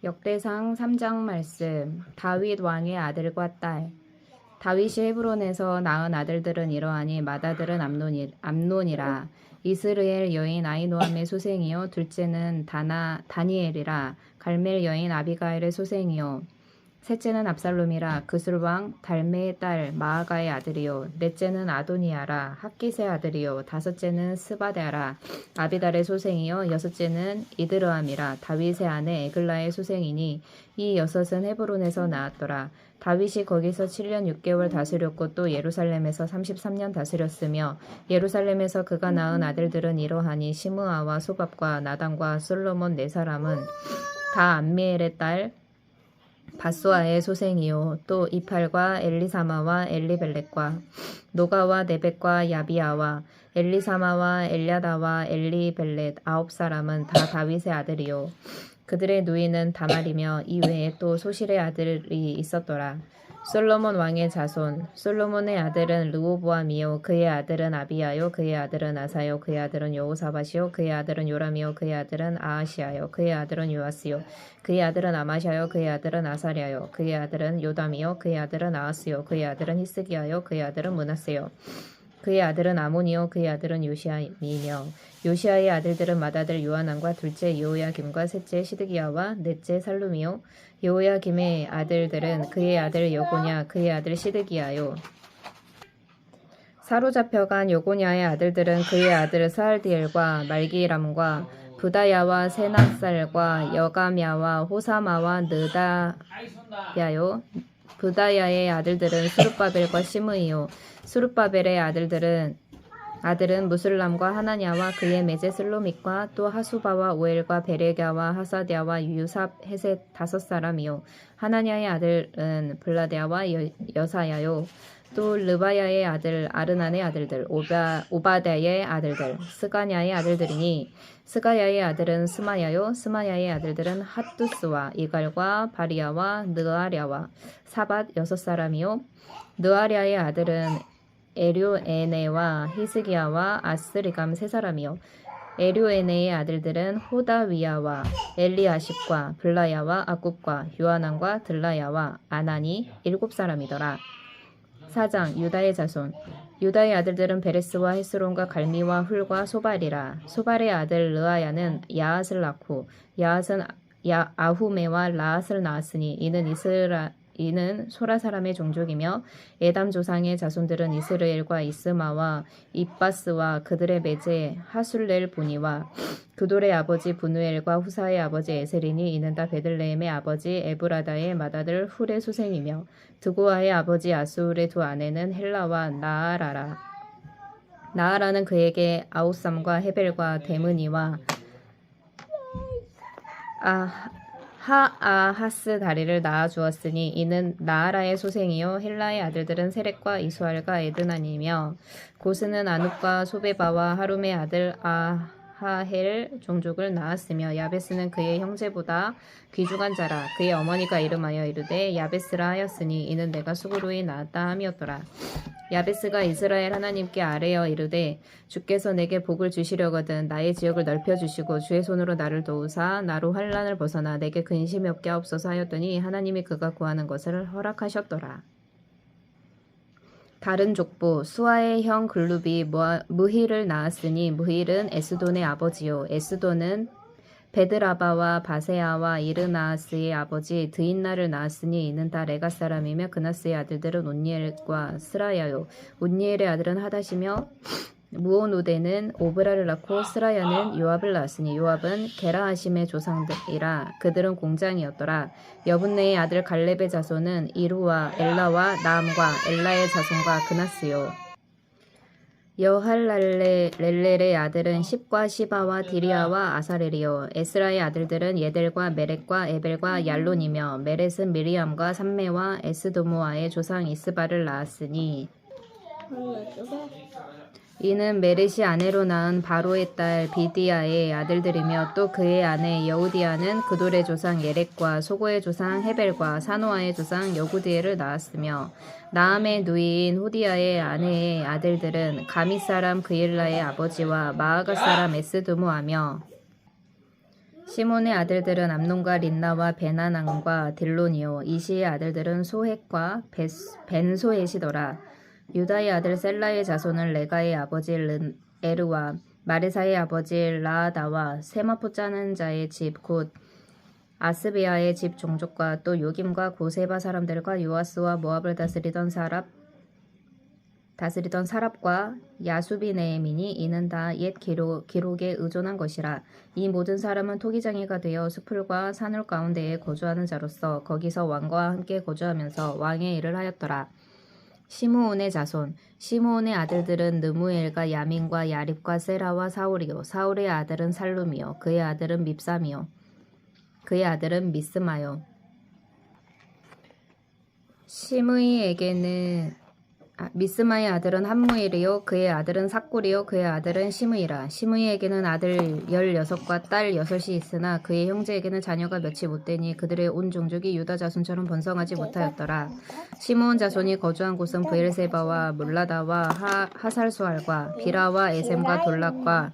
역대상 3장 말씀. 다윗 왕의 아들과 딸. 다윗이 헤브론에서 낳은 아들들은 이러하니 맏아들은 암논이라. 이스라엘 여인 아히노함의 소생이요 둘째는 다니엘이라. 갈멜 여인 아비가일의 소생이요 셋째는 압살롬이라. 그술왕 달메의 딸 마아가의 아들이요 넷째는 아도니아라. 학깃의 아들이요 다섯째는 스바랴라. 아비달의 소생이요 여섯째는 이드르함이라. 다윗의 아내 에글라의 소생이니 이 여섯은 헤브론에서 나왔더라. 다윗이 거기서 7년 6개월 다스렸고 또 예루살렘에서 33년 다스렸으며 예루살렘에서 그가 낳은 아들들은 이러하니 시므아와 소밥과 나단과 솔로몬 네 사람은 다 암미엘의 딸 바수아의 소생이요 또 이팔과 엘리사마와 엘리벨렛과 노가와 네벡과 야비아와 엘리사마와 엘야다와 엘리벨렛 아홉 사람은 다 다윗의 아들이요 그들의 누이는 다말이며 이외에 또 소실의 아들이 있었더라. 솔로몬 왕의 자손. 솔로몬의 아들은 르호보암이요 그의 아들은 아비야요 그의 아들은 아사요 그의 아들은 여호사밧이요 그의 아들은 요람이요 그의 아들은 아하시야요 그의 아들은 요아스요 그의 아들은 아마샤요 그의 아들은 아사랴요 그의 아들은 요담이요 그의 아들은 아하스요 그의 아들은 히스기야요 그의 아들은 므낫세요 그의 아들은 아몬이요 그의 아들은 요시아이며 요시아의 아들들은 맏아들 요하난과 둘째 여호야김과 셋째 시드기야와 넷째 살룸이요 여호야김의 아들들은 그의 아들 여고냐 그의 아들 시드기야요 사로잡혀간 여고냐의 아들들은 그의 아들 스알디엘과 말기람과 부다야와 세낫살과 여가랴와 호사마와 느다야요 부다야의 아들들은 수룹바벨과 시므이요 수룹바벨의 아들은 무술람과 하나냐와 그의 매제 슬로밋과 또 하수바와 오엘과 베레갸와 하사디아와 유삽 헤셋 다섯 사람이요 하나냐의 아들은 블라데아와 여사야요 또 르바야의 아들 아르난의 아들들 오바댜의 아들들 스가냐의 아들들이니 스가야의 아들은 스마야요 스마야의 아들들은 핫두스와 이갈과 바리야와 느아랴와 사밧 여섯 사람이요 느아랴의 아들은 에료에네와 히스기야와 아스리감 세 사람이요 에료에네의 아들들은 호다위야와 엘리아십과 블라야와 아굽과 요하난과 들라야와 아나니 일곱 사람이더라. 4장 유다의 자손. 유다의 아들들은 베레스와 헤스론과 갈미와 훌과 소발이라. 소발의 아들 르아야는 야앗을 낳고 야앗은 아후메와 라앗을 낳았으니 이는 소라 사람의 종족이며 에담 조상의 자손들은 이스라엘과 이스마와 입바스와 그들의 매제 하술렐 보니와 그돌의 아버지 분우엘과 후사의 아버지 에셀이니 이는 다 베들레헴의 아버지 에브라다의 맏아들 훌의 소생이며 드고아의 아버지 아수울의 두 아내는 헬라와 나아라라. 나아라는 그에게 아우삼과 헤벨과 데므니와 하아하스 다리를 낳아 주었으니 이는 나아라의 소생이요 헬라의 아들들은 세렉과 이수알과 에드나니며 고스는 아눕과 소베바와 하룸의 아들 아하헬 종족을 낳았으며 야베스는 그의 형제보다 귀중한 자라. 그의 어머니가 이름하여 이르되 야베스라 하였으니 이는 내가 수고로이 낳았다 함이었더라. 야베스가 이스라엘 하나님께 아뢰어 이르되 주께서 내게 복을 주시려거든 나의 지역을 넓혀주시고 주의 손으로 나를 도우사 나로 환난을 벗어나 내게 근심이 없게 하옵소서 하였더니 하나님이 그가 구하는 것을 허락하셨더라. 다른 족보 수아의 형 글룹이 무힐을 낳았으니 무힐은 에스돈의 아버지요 에스돈은 베드라바와 바세아와 이르나스의 아버지 드인나를 낳았으니 이는 다 레가 사람이며 그나스의 아들들은 온니엘과 스라야요 온니엘의 아들은 하닷이며 무오노데는 오브라를 낳고 스라야는 요압을 낳았으니 요압은 게라하심의 조상들이라 그들은 공장이었더라. 여분네의 아들 갈렙의 자손은 이루와 엘라와 나암과 엘라의 자손과 그나스요 여할렐렐의 아들은 십과 시바와 디리아와 아사렐이요 에스라의 아들들은 예델과 메렉과 에벨과 얄론이며 메렛은 미리암과 삼메와 에스도모아의 조상 이스바를 낳았으니 이는 메렛이 아내로 낳은 바로의 딸 비디아의 아들들이며 또 그의 아내 여우디아는 그돌의 조상 예렉과 소고의 조상 헤벨과 사노아의 조상 여구디엘을 낳았으며 나암의 누이인 호디아의 아내의 아들들은 가미 사람 그일라의 아버지와 마아가 사람 에스도모하며 시몬의 아들들은 암논과 린나와 베나난과 딜론이요 이시의 아들들은 소헷과 벤소헷이더라. 유다의 아들 셀라의 자손은 레가의 아버지 에르와 마레사의 아버지 라아다와 세마포 짜는 자의 집 곧 아스비아의 집 종족과 또 요김과 고세바 사람들과 요아스와 모압을 다스리던 사랍과 야수비네민이 이는 다 옛 기록에 의존한 것이라. 이 모든 사람은 토기장이가 되어 수풀과 산울 가운데에 거주하는 자로서 거기서 왕과 함께 거주하면서 왕의 일을 하였더라. 시므온의 자손 시므온의 아들들은 느무엘과 야민과 야립과 세라와 사울이요 사울의 아들은 살룸이요 그의 아들은 밉삼이요 그의 아들은 미스마요. 미스마의 아들은 함무엘이요 그의 아들은 삭골이요 그의 아들은 시므이라. 시므이에게는 아들 16과 딸 6이 있으나 그의 형제에게는 자녀가 몇이 못되니 그들의 온 종족이 유다 자손처럼 번성하지 못하였더라. 시므온 자손이 거주한 곳은 브엘세바와 몰라다와 하살수알과 비라와 에셈과 돌락과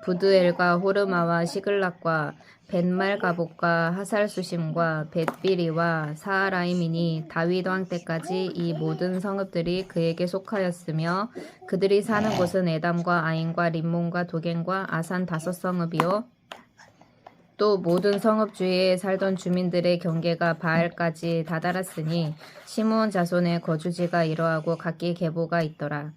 부드엘과 호르마와 시글락과 벤말가복과 하살수심과 벳비리와 사하라임이니 다윗 왕 때까지 이 모든 성읍들이 그에게 속하였으며 그들이 사는 곳은 에담과 아인과 림몬과 도겐과 아산 5성읍이요 또 모든 성읍 주위에 살던 주민들의 경계가 바알까지 다다랐으니 시므온 자손의 거주지가 이러하고 각기 계보가 있더라.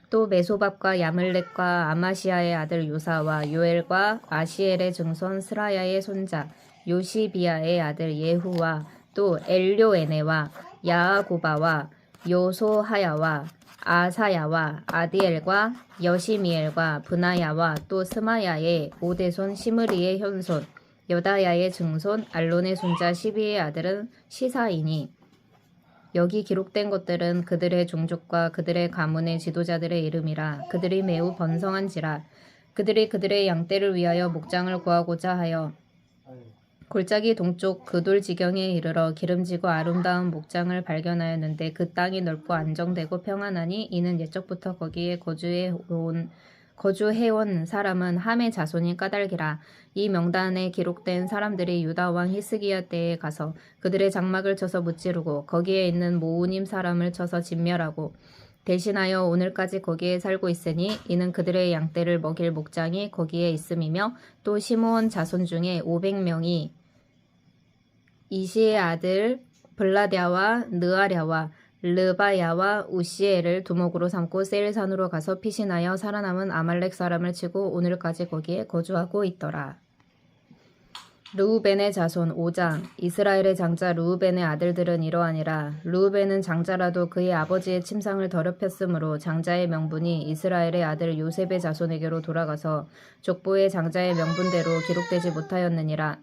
또 메소밥과 야물렉과 아마시아의 아들 요사와 요엘과 아시엘의 증손 스라야의 손자 요시비아의 아들 예후와 또 엘료에네와 야아고바와 요소하야와 아사야와 아디엘과 여시미엘과 브나야와 또 스마야의 오대손 시므리의 현손 여다야의 증손 알론의 손자 시비의 아들은 시사이니 여기 기록된 것들은 그들의 종족과 그들의 가문의 지도자들의 이름이라. 그들이 매우 번성한지라. 그들이 그들의 양떼를 위하여 목장을 구하고자 하여 골짜기 동쪽 그돌 지경에 이르러 기름지고 아름다운 목장을 발견하였는데 그 땅이 넓고 안정되고 평안하니 이는 옛적부터 거기에 거주해온 사람은 함의 자손이 까닭이라. 이 명단에 기록된 사람들이 유다 왕 히스기야 때에 가서 그들의 장막을 쳐서 무찌르고 거기에 있는 모우님 사람을 쳐서 진멸하고 대신하여 오늘까지 거기에 살고 있으니 이는 그들의 양떼를 먹일 목장이 거기에 있음이며 또 시므온 자손 중에 500명이 이시의 아들 블라랴와 느아랴와 르바야와 우시엘을 두목으로 삼고 세일산으로 가서 피신하여 살아남은 아말렉 사람을 치고 오늘까지 거기에 거주하고 있더라. 르우벤의 자손 5장 이스라엘의 장자 르우벤의 아들들은 이러하니라. 르우벤은 장자라도 그의 아버지의 침상을 더럽혔으므로 장자의 명분이 이스라엘의 아들 요셉의 자손에게로 돌아가서 족보의 장자의 명분대로 기록되지 못하였느니라.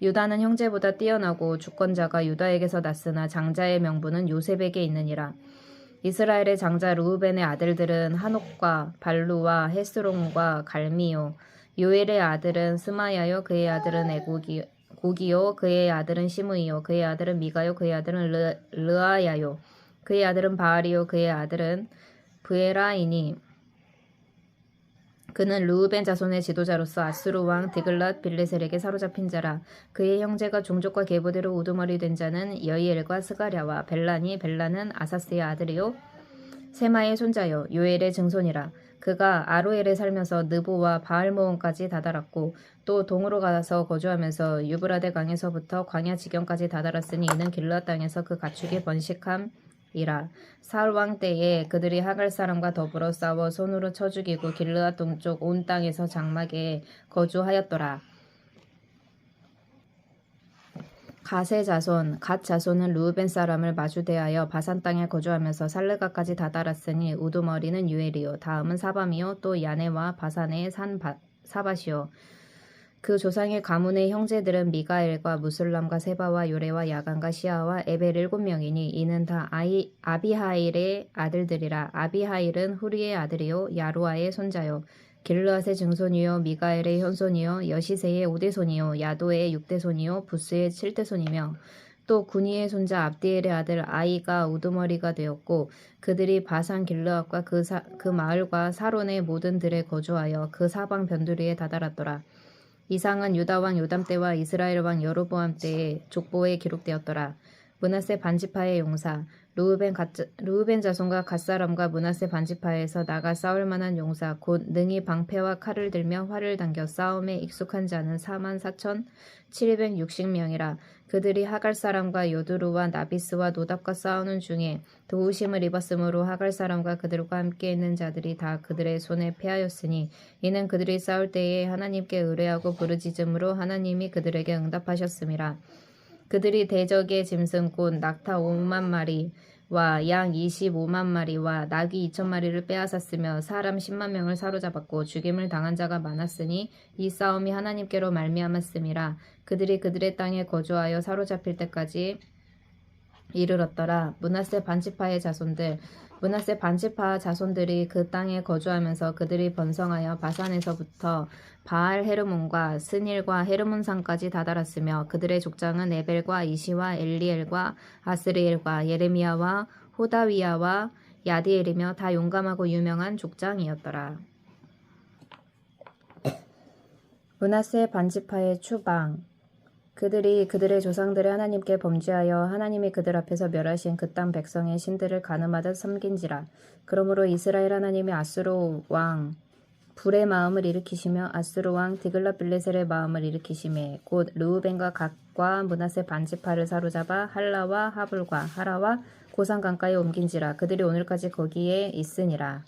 유다는 형제보다 뛰어나고 주권자가 유다에게서 났으나 장자의 명분은 요셉에게 있느니라. 이스라엘의 장자 르우벤의 아들들은 한옥과 발루와 헤스론과 갈미요 요엘의 아들은 스마야요 그의 아들은 고기요 그의 아들은 시므이요 그의 아들은 미가요 그의 아들은 르아야요 그의 아들은 바알이요 그의 아들은 브에라이니 그는 르우벤 자손의 지도자로서 아수르 왕 디글랏 빌레셀에게 사로잡힌 자라. 그의 형제가 종족과 계보대로 우두머리 된 자는 여이엘과 스가랴와 벨라는 아사스의 아들이요 세마의 손자요 요엘의 증손이라. 그가 아로엘에 살면서 느보와 바알모온까지 다다랐고 또 동으로 가서 거주하면서 유브라데 강에서부터 광야 지경까지 다다랐으니 이는 길르앗 땅에서 그 가축이 번식함이라. 사울 왕 때에 그들이 하갈 사람과 더불어 싸워 손으로 쳐 죽이고 길르앗 동쪽 온 땅에서 장막에 거주하였더라. 갓 자손은 르우벤 사람을 마주대하여 바산 땅에 거주하면서 살르가까지 다다랐으니 우두머리는 유엘이요 다음은 사밤이요 또 야네와 바산의 산 사밭이요 그 조상의 가문의 형제들은 미가엘과 무술람과 세바와 요레와 야간과 시아와 에벨 7명이니 이는 다 아비하일의 아들들이라. 아비하일은 후리의 아들이요 야로아의 손자요 길르앗의 증손이요 미가엘의 현손이요 여시세의 5대손이요 야도의 6대손이요 부스의 7대손이며 또 구니의 손자 압디엘의 아들 아이가 우두머리가 되었고 그들이 바산 길르앗과 그 마을과 사론의 모든 들에 거주하여 그 사방 변두리에 다다랐더라. 이상은 유다 왕 요담 때와 이스라엘 왕 여로보암 때의 족보에 기록되었더라. 므낫세 반지파의 용사 루우벤 자손과 갓사람과 므낫세 반지파에서 나가 싸울 만한 용사 곧 능히 방패와 칼을 들며 활을 당겨 싸움에 익숙한 자는 44,760명이라. 그들이 하갈 사람과 요두루와 나비스와 노답과 싸우는 중에 도우심을 입었으므로 하갈 사람과 그들과 함께 있는 자들이 다 그들의 손에 패하였으니 이는 그들이 싸울 때에 하나님께 의뢰하고 부르짖음으로 하나님이 그들에게 응답하셨음이라. 그들이 대적의 짐승 곧 낙타 5만 마리와 양 25만 마리와 나귀 2천 마리를 빼앗았으며 사람 10만 명을 사로잡았고 죽임을 당한 자가 많았으니 이 싸움이 하나님께로 말미암았음이라. 그들이 그들의 땅에 거주하여 사로잡힐 때까지 이르렀더라. 므낫세 반지파의 자손들 므낫세 반지파 자손들이 그 땅에 거주하면서 그들이 번성하여 바산에서부터 바알 헤르몬과 스닐과 헤르몬 산까지 다다랐으며 그들의 족장은 에벨과 이시와 엘리엘과 아스리엘과 예레미야와 호다위야와 야디엘이며 다 용감하고 유명한 족장이었더라. 므낫세 반지파의 추방 그들이 그들의 조상들의 하나님께 범죄하여 하나님이 그들 앞에서 멸하신 그 땅 백성의 신들을 가늠하듯 섬긴지라. 그러므로 이스라엘 하나님이 아수르 왕 불의 마음을 일으키시며 아수르 왕 디글랏빌레셀의 마음을 일으키시매 곧 르우벤과 갓과 므낫세 반지파를 사로잡아 할라와 하불과 하라와 고산 강가에 옮긴지라. 그들이 오늘까지 거기에 있으니라.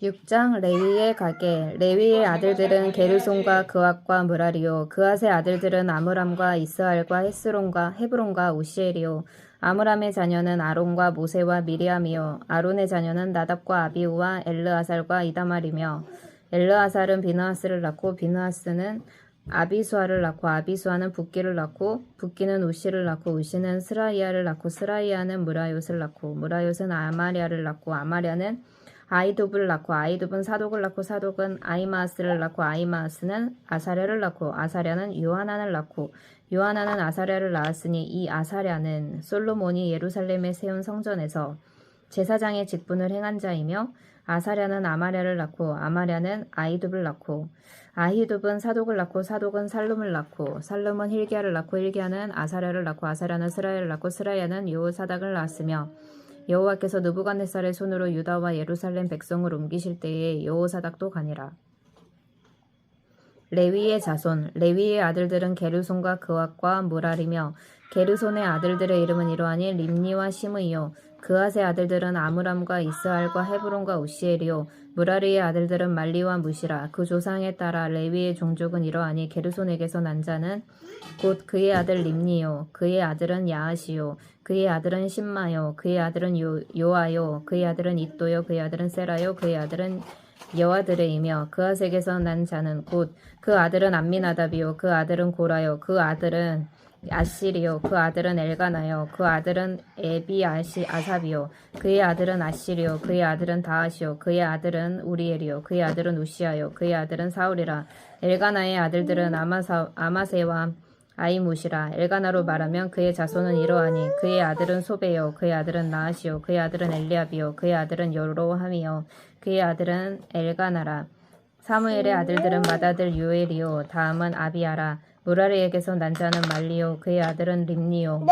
6장 레위의 가계 레위의 아들들은 게르손과 그앗과 므라리요 그앗의 아들들은 아므람과 이스알과 헤브론과 우시엘이요 아므람의 자녀는 아론과 모세와 미리암이요 아론의 자녀는 나답과 아비우와 엘르아살과 이다말이며 엘르아살은 비느하스를 낳고 비느하스는 아비수아를 낳고 아비수아는 붓기를 낳고 붓기는 우시를 낳고 우시는 스라이아를 낳고 스라이아는 무라요스를 낳고 무라요스는 아마랴를 낳고 아마랴는 아이둡을 낳고 아이둡은 사독을 낳고 사독은 아이마아스를 낳고 아이마아스는 아사랴를 낳고 아사랴는 요하난을 낳고 요하난은 아사랴를 낳았으니 이 아사랴는 솔로몬이 예루살렘에 세운 성전에서 제사장의 직분을 행한 자이며 아사랴는 아마랴를 낳고 아마랴는 아이둡을 낳고 아히둡은 사독을 낳고 사독은 살룸을 낳고 살룸은 힐기야를 낳고 힐기야는 아사랴를 낳고 아사랴는 스라야를 낳고 스라야는 여호사닥을 낳았으며 여호와께서 느부갓네살의 손으로 유다와 예루살렘 백성을 옮기실 때에 여호사닥도 가니라. 레위의 자손 레위의 아들들은 게르손과 그앗과 무랄이며 게르손의 아들들의 이름은 이러하니 림니와 시므이요 그앗의 아들들은 아므람과 이스알과 헤브론과 우시엘이요 무라리의 아들들은 말리와 무시라. 그 조상에 따라 레위의 종족은 이러하니 게르손에게서 난 자는 곧 그의 아들 림니요 그의 아들은 야하시요 그의 아들은 심마요 그의 아들은 요아요 그의 아들은 잇도요 그의 아들은 세라요 그의 아들은 여아드레이며 그앗에게서 난 자는 곧 그 아들은 암미나답이요 그 아들은 고라요 그 아들은 아시리요 그 아들은 엘가나요 그 아들은 아삽이요 그의 아들은 아시리요 그의 아들은 다하시요 그의 아들은 우리엘이요 그의 아들은 우시아요 그의 아들은 사울이라. 엘가나의 아들들은 아마세와 아이무시라. 엘가나로 말하면 그의 자손은 이러하니 그의 아들은 소베요 그의 아들은 나하시요 그의 아들은 엘리압이요 그의 아들은 여로함이요 그의 아들은 엘가나라. 사무엘의 아들들은 맏아들 요엘이요 다음은 아비아라. 무라리에게서 난 자는 말리요 그의 아들은 림니요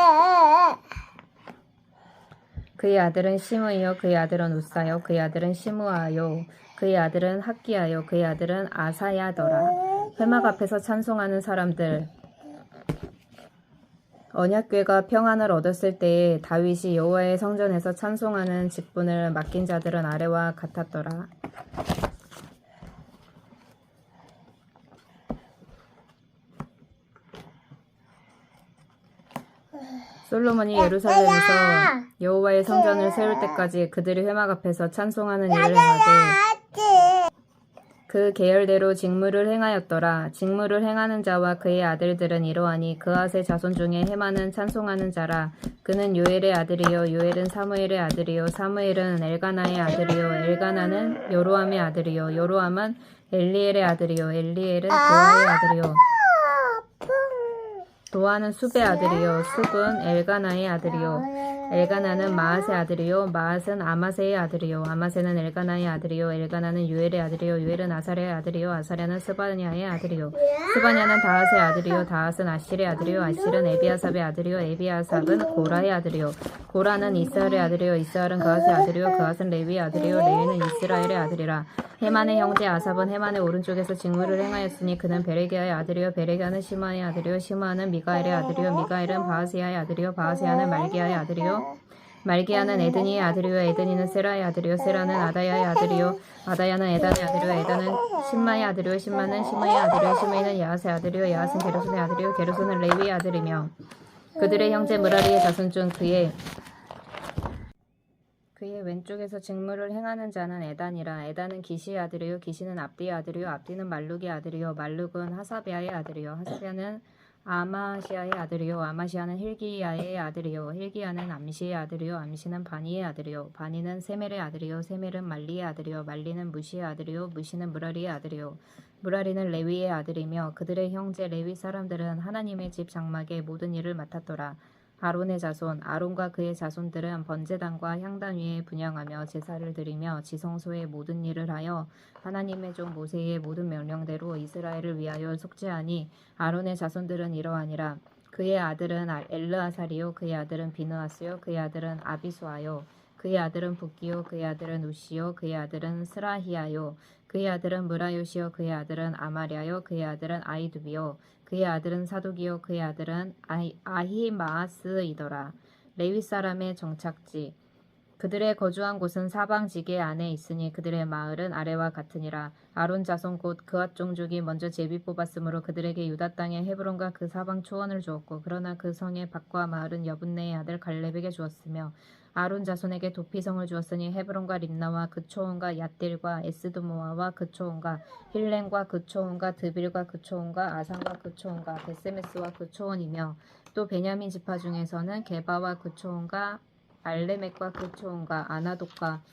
그의 아들은 시므이요 그의 아들은 우사요 그의 아들은 시므아요 그의 아들은 학기야요 그의 아들은 아사야더라. 회막 앞에서 찬송하는 사람들 언약궤가 평안을 얻었을 때에 다윗이 여호와의 성전에서 찬송하는 직분을 맡긴 자들은 아래와 같았더라. 솔로몬이 예루살렘에서 여호와의 성전을 세울 때까지 그들이 회막 앞에서 찬송하는 일을 행하되 그 계열대로 직무를 행하였더라. 직무를 행하는 자와 그의 아들들은 이러하니 그앗의 자손 중에 헤마는 찬송하는 자라. 그는 요엘의 아들이요 요엘은 사무엘의 아들이요 사무엘은 엘가나의 아들이요 엘가나는 여로함의 아들이요 여로함은 엘리엘의 아들이요 엘리엘은 도아의 아들이요 도아는 숲의 아들이요 숲은 엘가나의 아들이요 엘가나는 마앗의 아들이요 마앗은 아마세의 아들이요 아마세는 엘가나의 아들이요 엘가나는 유엘의 아들이요 유엘은 아사랴의 아들이요 아사랴는 스바냐의 아들이요 스바냐는 다핫의 아들이요 다핫은 아실의 아들이요 아실은 에비아삽의 아들이요 에비아삽은 고라의 아들이요 고라는 이스할의 아들이요 이스할은 그핫의 아들이요 그핫은 레위의 아들이요 레위는 이스라엘의 아들이라 헤만의 형제 아삽은 헤만의 오른쪽에서 직무를 행하였으니 그는 베레기야의 아들이요 베레기야는 시마의 아들이요 시마는 미가엘의 아들이요 미가엘은 바하시야의 아들이요 바하시야는 말기야의 아들이요 말기야는 에드니의 아들이요 에드니는 세라의 아들이요 세라는 아다야의 아들이요 아다야는 에단의 아들이요 에단은 신마의 아들이요 신마는 시므의 아들이요 시므이는 야앗의 아들이요 야앗은 게르손의 아들이요 게르손은 레위의 아들이며 그들의 형제 무라리의 자손 중 그의 왼쪽에서 직무를 행하는 자는 에단이라 에단은 기시의 아들이요 기시는 압디의 아들이요 압디는 말룩의 아들이요 말룩은 하사비아의 아들이요 하사비아는 아마시아의 아들이요 아마시아는 힐기야의 아들이요 힐기야는 암시의 아들이요 암시는 바니의 아들이요 바니는 세멜의 아들이요 세멜은 말리의 아들이요 말리는 무시의 아들이요 무시는 무라리의 아들이요 무라리는 레위의 아들이며 그들의 형제 레위 사람들은 하나님의 집 장막의 모든 일을 맡았더라. 아론의 자손 아론과 그의 자손들은 번제단과 향단 위에 분향하며 제사를 드리며 지성소의 모든 일을 하여 하나님의 종 모세의 모든 명령대로 이스라엘을 위하여 속죄하니 아론의 자손들은 이러하니라. 그의 아들은 엘르아살이요 그의 아들은 비느하스요 그의 아들은 아비수아요 그의 아들은 붓기요 그의 아들은 우시요 그의 아들은 스라히야요 그의 아들은 무라요시요 그의 아들은 아마랴요 그의 아들은 아이두비요 그의 아들은 사독이요 그의 아들은 아히마아스이더라. 레위 사람의 정착지 그들의 거주한 곳은 사방 지게 안에 있으니 그들의 마을은 아래와 같으니라. 아론 자손 곧 그앗 종족이 먼저 제비 뽑았으므로 그들에게 유다 땅의 헤브론과 그 사방 초원을 주었고 그러나 그 성의 밭과 마을은 여분네의 아들 갈렙에게 주었으며 아론 자손에게 도피성을 주었으니 헤브론과 림나와 그 초원과 얏딜과 에스드모아와 그 초원과 힐렌과 그 초원과 드빌과 그 초원과 아산과 그 초원과 베세메스와 그 초원이며 또 베냐민 지파 중에서는 게바와 그 초원과 알레멕과 그 초원과 아나독과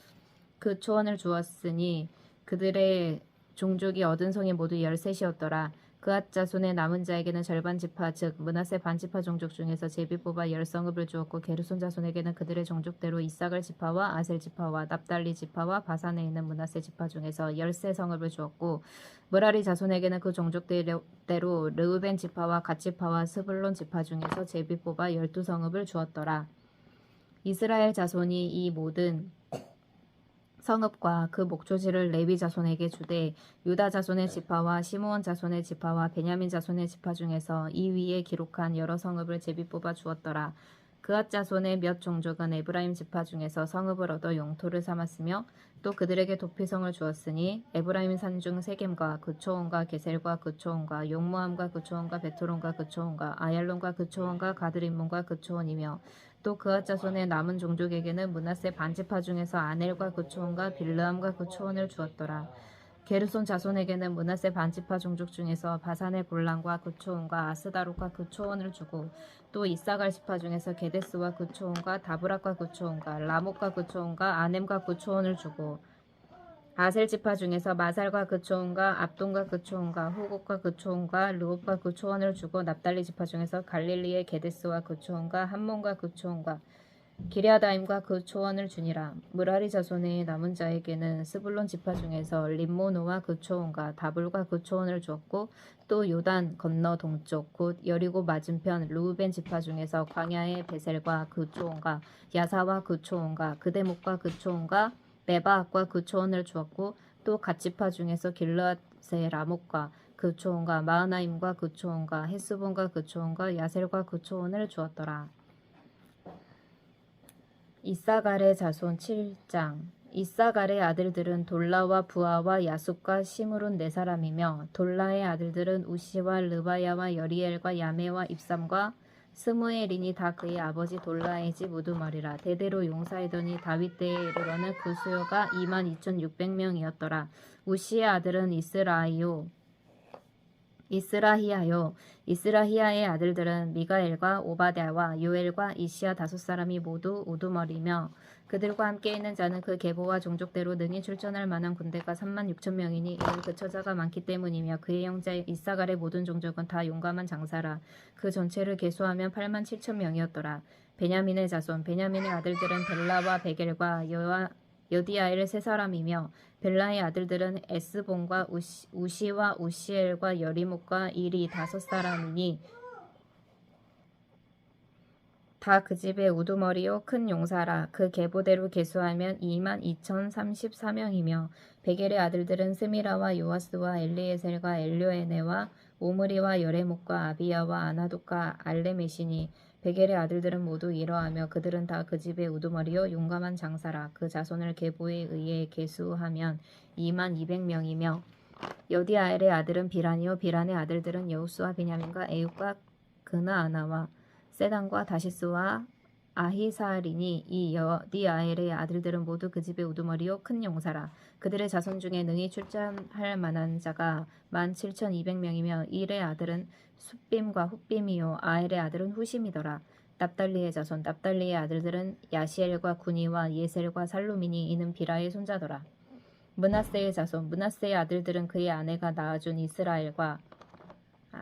그 초원을 주었으니 그들의 종족이 얻은 성이 모두 13이었더라. 그앗 자손의 남은 자에게는 절반 지파 즉 므낫세 반지파 종족 중에서 제비 뽑아 10성읍을 주었고 게르손 자손에게는 그들의 종족대로 이삭을 지파와 아셀 지파와 납달리 지파와 바산에 있는 므낫세 지파 중에서 13성읍을 주었고 무라리 자손에게는 그 종족대로 르우벤 지파와 갓 지파와 스불론 지파 중에서 제비 뽑아 12성읍을 주었더라. 이스라엘 자손이 이 모든 성읍과 그 목조지를 레위 자손에게 주되 유다 자손의 지파와 시므온 자손의 지파와 베냐민 자손의 지파 중에서 이 위에 기록한 여러 성읍을 제비 뽑아 주었더라. 그앗 자손의 몇 종족은 에브라임 지파 중에서 성읍을 얻어 영토를 삼았으며 또 그들에게 도피성을 주었으니 에브라임 산중 세겜과 그 초원과 게셀과 그 초원과 용모함과 그 초원과 베토론과 그 초원과 아얄론과 그 초원과 가드림몬과 그 초원이며 또 그앗 자손의 남은 종족에게는 므낫세 반지파 중에서 아넬과 그 초원과 빌르함과 그 초원을 주었더라. 게르손 자손에게는 므낫세 반지파 종족 중에서 바산의 골란과 그 초원과 아스다롯과 그 초원을 주고 또 이사갈 지파 중에서 게데스와 그 초원과 다브락과 그 초원과 라못과 그 초원과 아넴과 그 초원을 주고 아셀 지파 중에서 마살과 그 초원과 압돈과 그 초원과 후곡과 그 초원과 르옵과 그 초원을 주고 납달리 지파 중에서 갈릴리의 게데스와 그 초원과 함몬과 그 초원과 기랴다임과 그 초원을 주니라. 무라리 자손의 남은 자에게는 스불론 지파 중에서 림모노와 그 초원과 다불과 그 초원을 주었고 또 요단 건너 동쪽 곧 여리고 맞은편 르우벤 지파 중에서 광야의 베셀과 그 초원과 야사와 그 초원과 그대목과 그 초원과 메바학과 그 초원을 주었고 또 갓지파 중에서 길르앗의 라못과 그 초원과 마하나임과 그 초원과 헤스본과 그 초원과 야셀과 그 초원을 주었더라. 이사갈의 자손 7장 이사갈의 아들들은 돌라와 부하와 야숫과 시므론 4사람이며 돌라의 아들들은 우시와 르바야와 여리엘과 야메와 입삼과 스무엘이니 다 그의 아버지 돌라의 집 우두머리라. 대대로 용사이더니 다윗 때에 이르러는 그 수요가 22,600명이었더라. 우시의 아들은 이스라이요 이스라히야요. 이스라히야의 아들들은 미가엘과 오바댜와 요엘과 이시야 5사람이 모두 우두머리며 그들과 함께 있는 자는 그 계보와 종족대로 능히 출전할 만한 군대가 36,000명이니 이는 그 처자가 많기 때문이며 그의 형제 이사갈의 모든 종족은 다 용감한 장사라. 그 전체를 계수하면 87,000명이었더라. 베냐민의 자손 베냐민의 아들들은 벨라와 베겔과 여디아엘 3사람이며 벨라의 아들들은 에스본과 우시와 우시엘과 여리목과 일이 5사람이니 다 그 집의 우두머리요 큰 용사라. 그 계보대로 계수하면 22,034명이며 베겔의 아들들은 스미라와 요아스와 엘리에셀과 엘료에네와 오므리와 여레목과 아비야와 아나독과 알레메시니 베겔의 아들들은 모두 이러하며 그들은 다 그 집의 우두머리요 용감한 장사라. 그 자손을 계보에 의해 계수하면 22,200명이며 여디아엘의 아들은 비란이요 비란의 아들들은 여우스와 베냐민과 에윳과 그나아나와 세단과 다시스와 아히사리니 이 여디아엘의 아들들은 모두 그 집의 우두머리요 큰 용사라. 그들의 자손 중에 능히 출전할 만한 자가 17,200명이며 일의 아들은 숫빔과 훗빔이요 아엘의 아들은 후심이더라. 납달리의 자손 납달리의 아들들은 야시엘과 구니와 예셀과 살루미니 이는 비라의 손자더라. 므낫세의 자손 므낫세의 아들들은 그의 아내가 낳아준 이스라엘과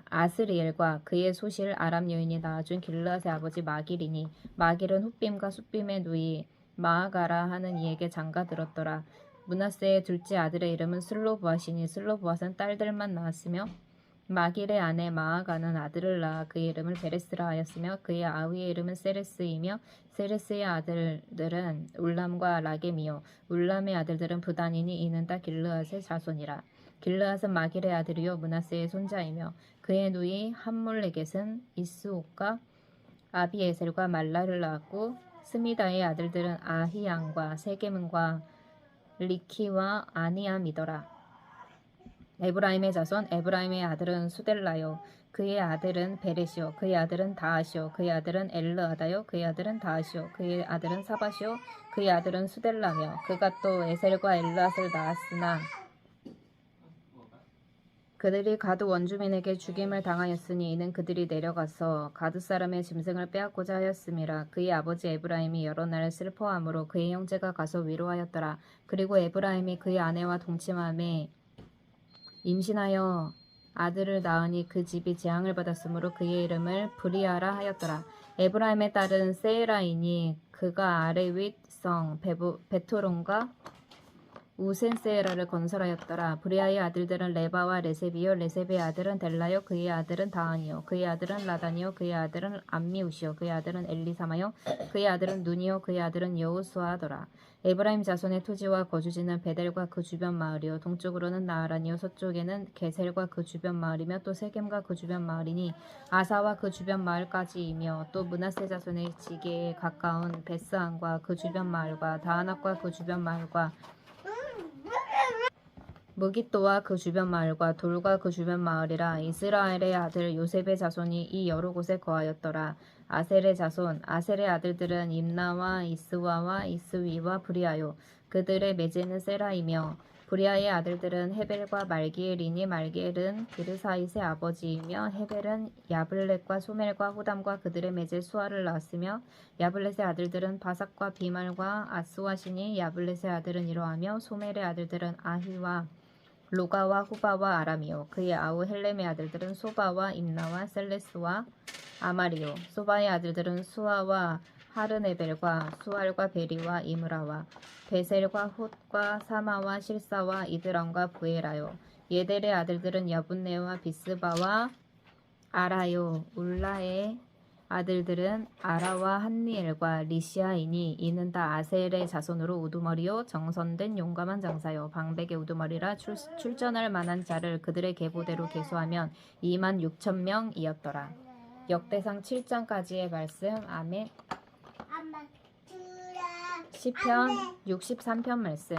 아스리엘과 그의 소실 아람 여인이 낳아준 길르앗의 아버지 마길이니 마길은 훗빔과 숫빔의 누이 마아가라 하는 이에게 장가들었더라. 므낫세의 둘째 아들의 이름은 슬로브앗이니 슬로브앗은 딸들만 낳았으며 마길의 아내 마아가는 아들을 낳아 그의 이름을 베레스라 하였으며 그의 아우의 이름은 세레스이며 세레스의 아들들은 울람과 라겜이요 울람의 아들들은 부단이니 이는 다 길르앗의 자손이라. 길르앗은 마길의 아들이요 므낫세의 손자이며 그의 누이 함몰레겟은 이스옥과 아비에셀과 말라를 낳았고 스미다의 아들들은 아히양과 세겜과 리키와 아니암이더라. 에브라임의 자손 에브라임의 아들은 수델라요 그의 아들은 베레시요 그의 아들은 다하시요 그의 아들은 엘르아다요 그의 아들은 다하시요 그의 아들은 사바시요 그의 아들은 수델라며 그가 또 에셀과 엘르앗을 낳았으나 그들이 가드 원주민에게 죽임을 당하였으니 이는 그들이 내려가서 가드 사람의 짐승을 빼앗고자 하였음이라. 그의 아버지 에브라임이 여러 날 슬퍼함으로 그의 형제가 가서 위로하였더라. 그리고 에브라임이 그의 아내와 동침함에 임신하여 아들을 낳으니 그 집이 재앙을 받았으므로 그의 이름을 브리아라 하였더라. 에브라임의 딸은 세라이니 그가 아레윗 성 베토론과 우센세라를 건설하였더라. 브리아의 아들들은 레바와 레셉이요 레셉의 아들은 델라요 그의 아들은 다한이요 그의 아들은 라단이요 그의 아들은 암미우시요 그의 아들은 엘리사마요 그의 아들은 눈이요 그의 아들은 여호수아더라. 에브라임 자손의 토지와 거주지는 베델과 그 주변 마을이요 동쪽으로는 나아란이요 서쪽에는 게셀과 그 주변 마을이며 또 세겜과 그 주변 마을이니 아사와 그 주변 마을까지이며 또 므낫세 자손의 지게에 가까운 베스안과 그 주변 마을과 다하낙과 그 주변 마을과 무깃도와 그 주변 마을과 돌과 그 주변 마을이라. 이스라엘의 아들 요셉의 자손이 이 여러 곳에 거하였더라. 아셀의 자손 아셀의 아들들은 임나와 이스와와 이스위와 브리아요 그들의 매제는 세라이며 브리아의 아들들은 헤벨과 말기엘이니 말기엘은 비르사잇의 아버지이며 헤벨은 야블렛과 소멜과 호담과 그들의 매제 수아를 낳았으며 야블렛의 아들들은 바삭과 비말과 아스와시니 야블렛의 아들은 이러하며 소멜의 아들들은 아히와 로가와 후바와 아람이요 그의 아우 헬렘의 아들들은 소바와 임나와 셀레스와 아마리요 소바의 아들들은 수아와 하르네벨과 수알과 베리와 이므라와 베셀과 훗과 사마와 실사와 이드람과 부에라요 예델의 아들들은 야분네와 비스바와 아라요 울라의 아들들은 아라와 한니엘과 리시아이니 이는 다 아셀의 자손으로 우두머리요 정선된 용감한 장사요 방백의 우두머리라. 출전할 만한 자를 그들의 계보대로 계수하면 26,000명이었더라. 역대상 7장까지의 말씀. 아멘. 시편 63편 말씀.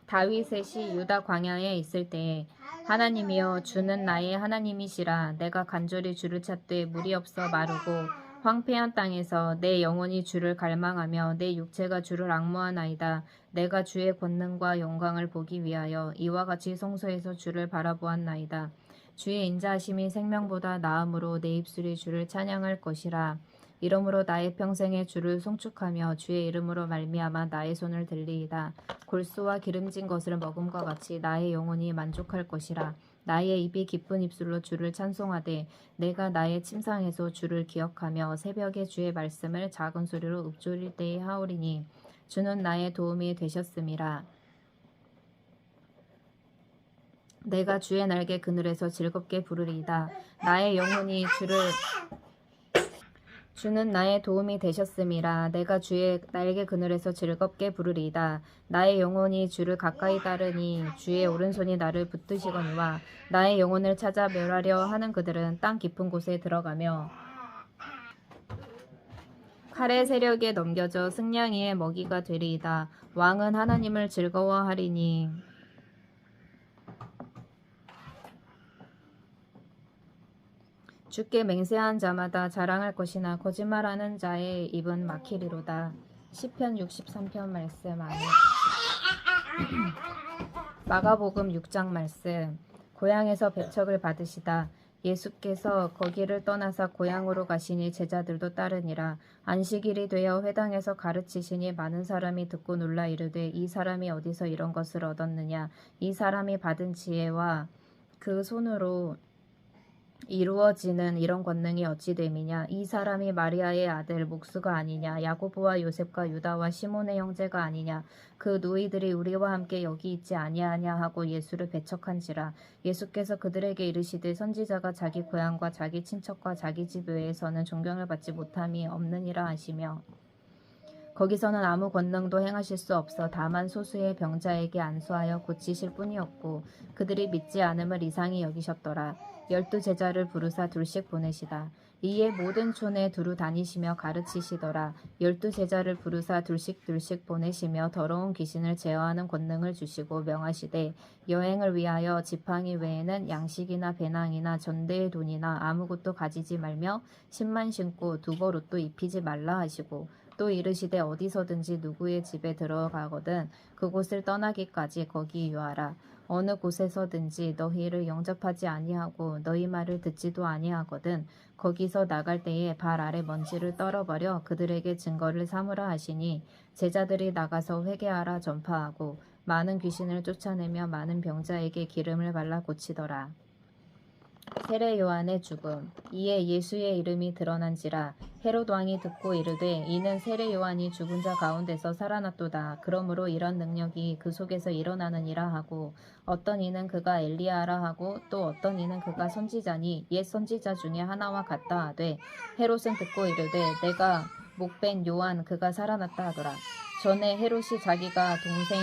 다윗의 유다 광야에 있을 때에 하나님이여 주는 나의 하나님이시라. 내가 간절히 주를 찾되 물이 없어 마르고 황폐한 땅에서 내 영혼이 주를 갈망하며 내 육체가 주를 앙모하나이다. 내가 주의 권능과 영광을 보기 위하여 이와 같이 성소에서 주를 바라보았나이다. 주의 인자하심이 생명보다 나음으로 내 입술이 주를 찬양할 것이라. 이러므로 나의 평생에 주를 송축하며 주의 이름으로 말미암아 나의 손을 들리이다. 골수와 기름진 것을 먹음과 같이 나의 영혼이 만족할 것이라. 나의 입이 기쁜 입술로 주를 찬송하되 내가 나의 침상에서 주를 기억하며 새벽에 주의 말씀을 작은 소리로 읊조릴 때에 하오리니 주는 나의 도움이 되셨음이라. 내가 주의 날개 그늘에서 즐겁게 부르리이다. 나의 영혼이 주는 나의 도움이 되셨음이라. 내가 주의 날개 그늘에서 즐겁게 부르리이다. 나의 영혼이 주를 가까이 따르니 주의 오른손이 나를 붙드시거니와 나의 영혼을 찾아 멸하려 하는 그들은 땅 깊은 곳에 들어가며 칼의 세력에 넘겨져 승냥이의 먹이가 되리이다. 왕은 하나님을 즐거워하리니 주께 맹세한 자마다 자랑할 것이나 거짓말하는 자의 입은 막히리로다. 시편 63편 말씀 안에 마가복음 6장 말씀. 고향에서 배척을 받으시다. 예수께서 거기를 떠나사 고향으로 가시니 제자들도 따르니라. 안식일이 되어 회당에서 가르치시니 많은 사람이 듣고 놀라 이르되 이 사람이 어디서 이런 것을 얻었느냐. 이 사람이 받은 지혜와 그 손으로 이루어지는 이런 권능이 어찌 됨이냐. 이 사람이 마리아의 아들 목수가 아니냐. 야고보와 요셉과 유다와 시몬의 형제가 아니냐. 그 누이들이 우리와 함께 여기 있지 아니하냐 하고 예수를 배척한지라. 예수께서 그들에게 이르시되 선지자가 자기 고향과 자기 친척과 자기 집 외에서는 존경을 받지 못함이 없느니라 하시며 거기서는 아무 권능도 행하실 수 없어 다만 소수의 병자에게 안수하여 고치실 뿐이었고 그들이 믿지 않음을 이상히 여기셨더라. 12 제자를 부르사 둘씩 보내시다. 이에 모든 촌에 두루 다니시며 가르치시더라. 12 제자를 부르사 둘씩 보내시며 더러운 귀신을 제어하는 권능을 주시고 명하시되 여행을 위하여 지팡이 외에는 양식이나 배낭이나 전대의 돈이나 아무것도 가지지 말며 신만 신고 두벌 옷도 입히지 말라 하시고 또 이르시되 어디서든지 누구의 집에 들어가거든 그곳을 떠나기까지 거기 유하라. 어느 곳에서든지 너희를 영접하지 아니하고 너희 말을 듣지도 아니하거든 거기서 나갈 때에 발 아래 먼지를 떨어버려 그들에게 증거를 삼으라 하시니 제자들이 나가서 회개하라 전파하고 많은 귀신을 쫓아내며 많은 병자에게 기름을 발라 고치더라. 세례 요한의 죽음. 이에 예수의 이름이 드러난지라. 헤롯 왕이 듣고 이르되 이는 세례 요한이 죽은 자 가운데서 살아났도다. 그러므로 이런 능력이 그 속에서 일어나느니라 하고 어떤 이는 그가 엘리야라 하고 또 어떤 이는 그가 선지자니 옛 선지자 중에 하나와 같다 하되 헤롯은 듣고 이르되 내가 목벤 요한 그가 살아났다 하더라. 전에 헤롯이 자기가 동생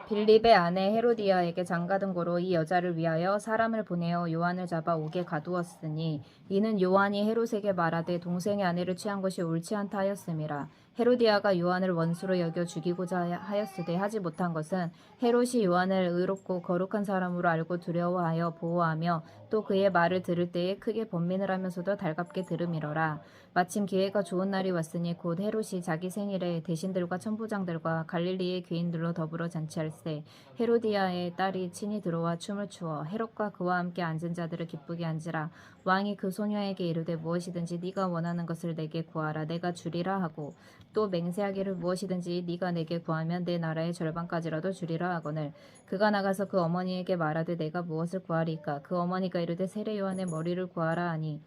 빌립의 아내 헤로디아에게 장가든 고로 이 여자를 위하여 사람을 보내어 요한을 잡아 옥에 가두었으니 이는 요한이 헤롯에게 말하되 동생의 아내를 취한 것이 옳지 않다 하였음이라. 헤로디아가 요한을 원수로 여겨 죽이고자 하였으되 하지 못한 것은 헤롯이 요한을 의롭고 거룩한 사람으로 알고 두려워하여 보호하며 또 그의 말을 들을 때에 크게 번민을 하면서도 달갑게 들음이러라. 마침 기회가 좋은 날이 왔으니 곧 헤롯이 자기 생일에 대신들과 천부장들과 갈릴리의 귀인들로 더불어 잔치할세. 헤로디아의 딸이 친히 들어와 춤을 추어 헤롯과 그와 함께 앉은 자들을 기쁘게 한지라. 왕이 그 소녀에게 이르되 무엇이든지 네가 원하는 것을 내게 구하라 내가 주리라 하고 또 맹세하기를 무엇이든지 네가 내게 구하면 내 나라의 절반까지라도 주리라 하거늘 그가 나가서 그 어머니에게 말하되 내가 무엇을 구하리까. 그 어머니가 이르되 세례 요한의 머리를 구하라 하니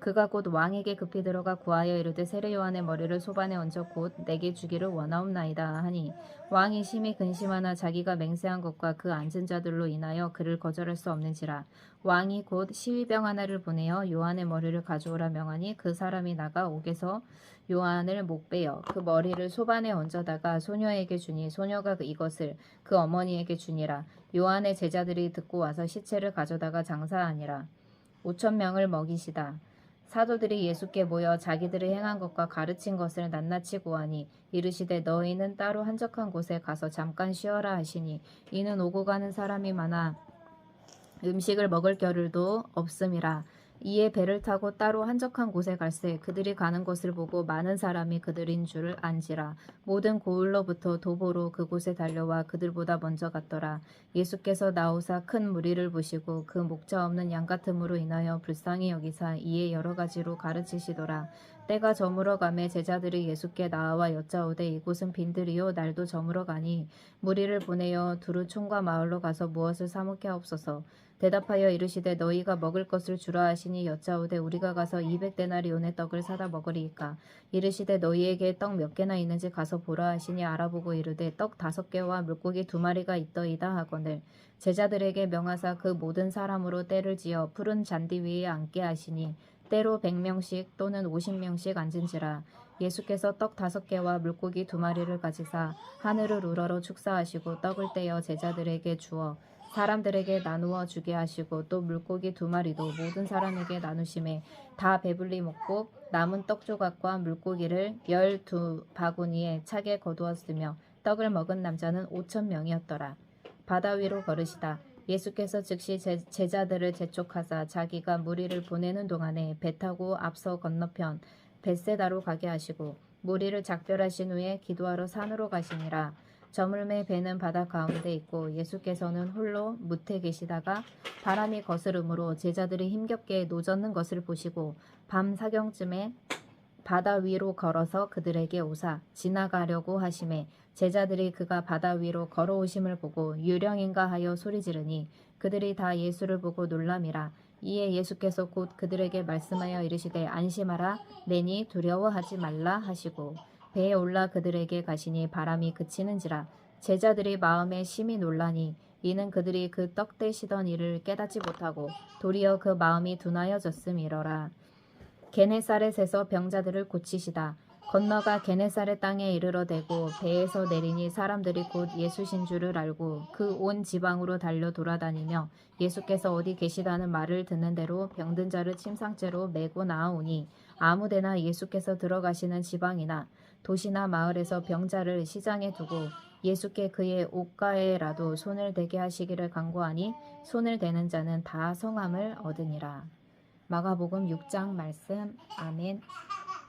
그가 곧 왕에게 급히 들어가 구하여 이르되 세례 요한의 머리를 소반에 얹어 곧 내게 주기를 원하옵나이다 하니 왕이 심히 근심하나 자기가 맹세한 것과 그 앉은 자들로 인하여 그를 거절할 수 없는지라. 왕이 곧 시위병 하나를 보내어 요한의 머리를 가져오라 명하니 그 사람이 나가 옥에서 요한을 목베어 그 머리를 소반에 얹어다가 소녀에게 주니 소녀가 이것을 그 어머니에게 주니라. 요한의 제자들이 듣고 와서 시체를 가져다가 장사하니라. 5,000명을 먹이시다. 사도들이 예수께 모여 자기들이 행한 것과 가르친 것을 낱낱이 고하니 이르시되 너희는 따로 한적한 곳에 가서 잠깐 쉬어라 하시니 이는 오고 가는 사람이 많아 음식을 먹을 겨를도 없음이라. 이에 배를 타고 따로 한적한 곳에 갈새 그들이 가는 것을 보고 많은 사람이 그들인 줄을 안지라. 모든 고을로부터 도보로 그곳에 달려와 그들보다 먼저 갔더라. 예수께서 나오사 큰 무리를 보시고 그 목자 없는 양 같음으로 인하여 불쌍히 여기사 이에 여러 가지로 가르치시더라. 때가 저물어 가매 제자들이 예수께 나와 여짜오되 이곳은 빈들이요 날도 저물어 가니 무리를 보내어 두루 촌과 마을로 가서 무엇을 사 먹게 하옵소서. 대답하여 이르시되 너희가 먹을 것을 주라 하시니 여짜오되 우리가 가서 200데나리온의 떡을 사다 먹으리이까. 이르시되 너희에게 떡 몇 개나 있는지 가서 보라 하시니 알아보고 이르되 떡 5개와 물고기 2마리가 있더이다 하거늘 제자들에게 명하사 그 모든 사람으로 때를 지어 푸른 잔디 위에 앉게 하시니 때로 100명씩 또는 50명씩 앉은지라. 예수께서 떡 5개와 물고기 2마리를 가지사 하늘을 우러러 축사하시고 떡을 떼어 제자들에게 주어 사람들에게 나누어 주게 하시고 또 물고기 2마리도 모든 사람에게 나누심에 다 배불리 먹고 남은 떡 조각과 물고기를 12바구니에 차게 거두었으며 떡을 먹은 남자는 5,000명이었더라. 바다 위로 걸으시다. 예수께서 즉시 제자들을 재촉하사 자기가 무리를 보내는 동안에 배 타고 앞서 건너편 벳세다로 가게 하시고 무리를 작별하신 후에 기도하러 산으로 가시니라. 저물매 배는 바다 가운데 있고 예수께서는 홀로 무태 계시다가 바람이 거스름으로 제자들이 힘겹게 노젓는 것을 보시고 밤 사경쯤에 바다 위로 걸어서 그들에게 오사 지나가려고 하심에 제자들이 그가 바다 위로 걸어오심을 보고 유령인가 하여 소리지르니 그들이 다 예수를 보고 놀람이라. 이에 예수께서 곧 그들에게 말씀하여 이르시되 안심하라 내니 두려워하지 말라 하시고 배에 올라 그들에게 가시니 바람이 그치는지라. 제자들이 마음에 심히 놀라니 이는 그들이 그 떡 떼시던 일을 깨닫지 못하고 도리어 그 마음이 둔하여졌음이러라. 게네사렛에서 병자들을 고치시다. 건너가 게네사렛 땅에 이르러 대고 배에서 내리니 사람들이 곧 예수신 줄을 알고 그 온 지방으로 달려 돌아다니며 예수께서 어디 계시다는 말을 듣는 대로 병든 자를 침상째로 메고 나아오니 아무데나 예수께서 들어가시는 지방이나 도시나 마을에서 병자를 시장에 두고 예수께 그의 옷가에라도 손을 대게 하시기를 간구하니 손을 대는 자는 다 성함을 얻으니라. 마가복음 6장 말씀. 아멘.